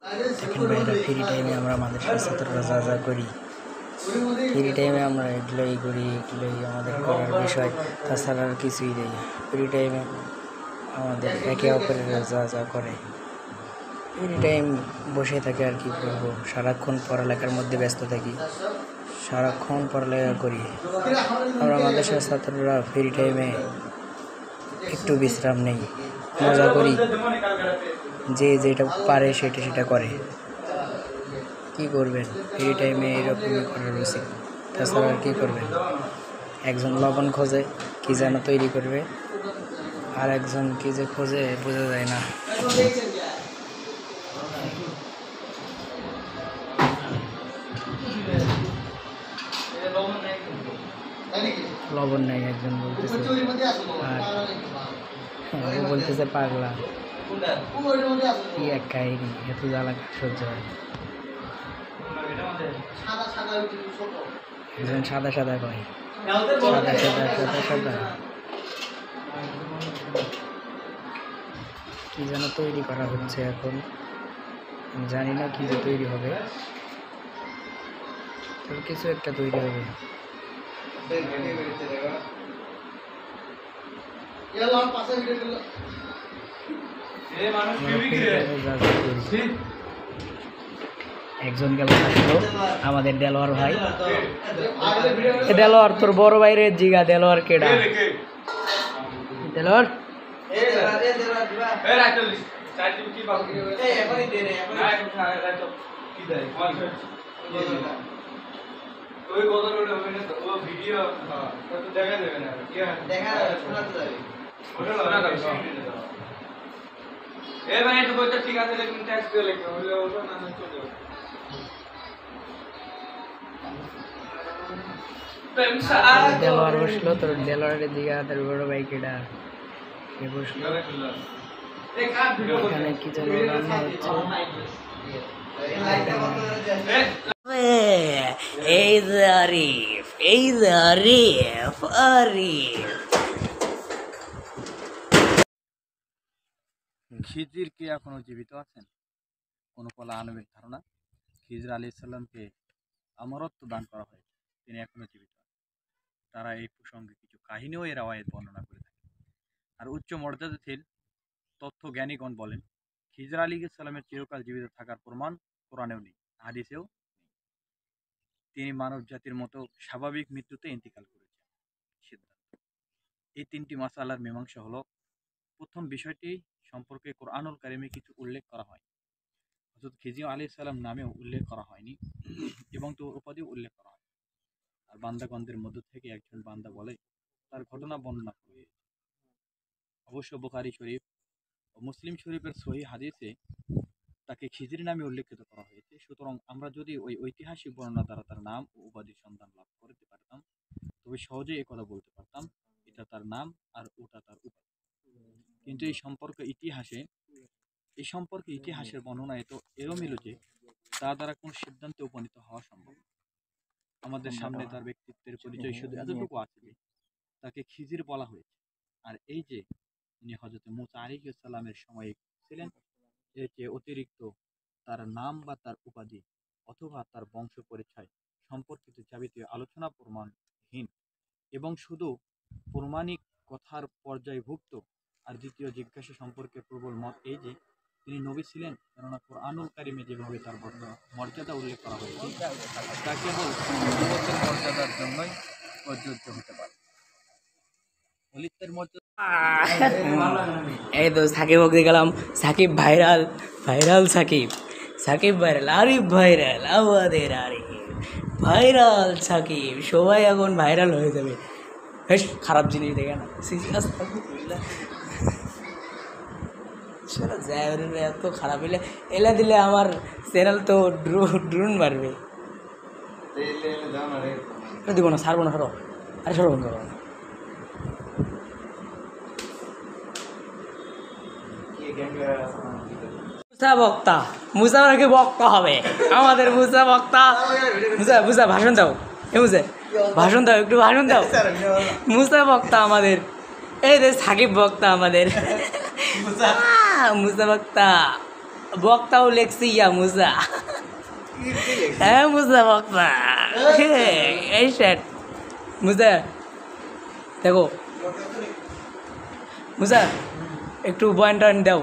এখন বাইরে ফ্রি টাইমে আমরা আমাদের ছাত্ররা যা যা করি, ফ্রি টাইমে আমরা এগুলোই করি, এগুলোই আমাদের করার বিষয়, তাছাড়া আর কিছুই নেই। ফ্রি টাইমে আমাদের একে অপরের যা যা করে, ফ্রি টাইম বসে থাকে আর কি করবো, সারাক্ষণ পড়ালেখার মধ্যে ব্যস্ত থাকি, সারাক্ষণ পড়ালেখা করি। আমরা আমাদের ছাত্ররা ফ্রি টাইমে একটু বিশ্রাম নেই, মজা করি, যে যেটা পারে সেটা করে। কি করবেন, ফ্রি টাইমে এরকমই করার উচিত, তাছাড়া আর কী করবেন। একজন লবণ খোঁজে, কী যেন তৈরি করবে, আর একজন কী যে খোঁজে বোঝা যায় না। লবণ নেই একজন বলতেছে, আর ও বলতেছে পাগলা। কি এক কাহিনী, এত জ্বালা সহ্য হয়। একজন সাদা সাদা কয়, সাদা সাদা সাদা সাদা কি যেন তৈরি করা হচ্ছে এখন, জানি না কি যে তৈরি হবে, তবে কিছু একটা তৈরি হবে। একজন গেল আসলো আমাদের দেলোয়ার ভাই। দেলোয়ার তোর বড় ভাইরে জিগা, দেলোয়ার কেডা? দেলোয়ার দেলোয়ার বসলো, তোর দেলোয়ারের দিকে তোর বড় ভাই কেডা সে বসলো। এখানে কি যেন রান্না হচ্ছে। এই যে আরিফ, এই যে আরিফ, আরিফ। খিজির কি এখনো জীবিত আছেন? কোন কলা আলমের ধারণা, খিজির আলাইহিস সালামকে অমরত্ব দান করা হয়েছে, তিনি এখনো জীবিত আছেন। তারা এই প্রসঙ্গে কিছু কাহিনীও এর আওয়াজ বর্ণনা করে থাকে। আর উচ্চ মর্যাদাশীল তথ্য জ্ঞানীগণ বলেন, খিজির আলাইহিস সালামের চিরকাল জীবিত থাকার প্রমাণ কোরআনেও নেই, হাদিসেও নেই। তিনি মানব জাতির মতো স্বাভাবিক মৃত্যুতে ইন্তিকাল করেছেন। সিদ্ধান্ত, এই তিনটি মাসআলার মীমাংসা হলো, প্রথম বিষয়টি সম্পর্কে কোরআনুল কারিমে কিছু উল্লেখ করা হয়, হযরত খিজির আলাইহিস সালাম নামেও উল্লেখ করা হয়নি এবং তো উপাধিও উল্লেখ করা হয়। আর বান্দাগণদের মধ্য থেকে একজন বান্দা বলে তার ঘটনা বর্ণনা করা হয়েছে। অবশ্য বুখারী শরীফ ও মুসলিম শরীফের সহিহ হাদিসে তাকে খিজির নামে উল্লেখিত করা হয়েছে। সুতরাং আমরা যদি ওই ঐতিহাসিক বর্ণনা দ্বারা তার নাম ও উপাধির সন্ধান লাভ করতে পারতাম, তবে সহজেই একথা বলতে পারতাম এটা তার নাম আর ওটা তার উপাধি। কিন্তু এই সম্পর্কে ইতিহাসের বর্ণনা এত এলোমেলো যে তা দ্বারা কোনো সিদ্ধান্তে উপনীত হওয়া সম্ভব। আমাদের সামনে তার ব্যক্তিত্বের পরিচয় শুধু এতটুকু আছে যে তাকে খিজির বলা হয়েছে, আর এই যে তিনি হযরত মূসা আলাইহিস সালামের সময়ে ছিলেন, এর চেয়ে অতিরিক্ত তার নাম বা তার উপাধি অথবা তার বংশ পরিচয় সম্পর্কিত যাবতীয় আলোচনা প্রমাণহীন এবং শুধু প্রমাণিক কথার পর্যায়ভুক্ত। আর দ্বিতীয় জিজ্ঞাসা সম্পর্কে প্রবল মত এই যে তিনি নবী ছিলেন, কেননা কোরআনুল কারিমে যেভাবে তার মর্যাদা উল্লেখ করা হয়েছে তা কেবল নবুওয়াতের মর্যাদার জন্যই প্রযোজ্য হতে পারে। ওলিদের মর্যাদা এই তো সাকিব ওকে গেলাম, Sakib viral, viral Sakib, Sakib viral, Arif viral, আমাদের আরিফ ভাইরাল, সাকিব সবাই এখন ভাইরাল হয়ে যাবে। বেশ খারাপ জিনিস দেখে না, এত খারাপ হইলে এলা দিলে আমার চ্যানেল তো ড্রোন মারবে। দিব না, ছাড়বো না, সরো, আরে সরো বন্ধ করো। মুসা বক্তা, মুসাকে বক্তা হবে আমাদের, মুসা বক্তা, মুসা ভাষণ দাও, মুসা ভাষণ দাও, একটু ভাষণ দাও। মুসা বক্তা আমাদের, এই যে সাকিব বক্তা আমাদের, মুসা বক্তা। বক্তাও লেখছি ইয়া মুসা। হ্যাঁ মুসা বক্তা, এই সেট মুসা দেখো মুসা একটু বয়ান টয়ান দাও,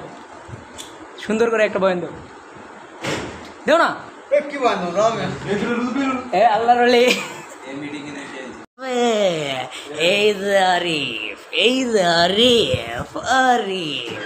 সুন্দর করে একটা বয়ান দাও, দেও না এ আল্লাহর ওলি। এই যে আরিফ, এই যে আরিফ, আরিফ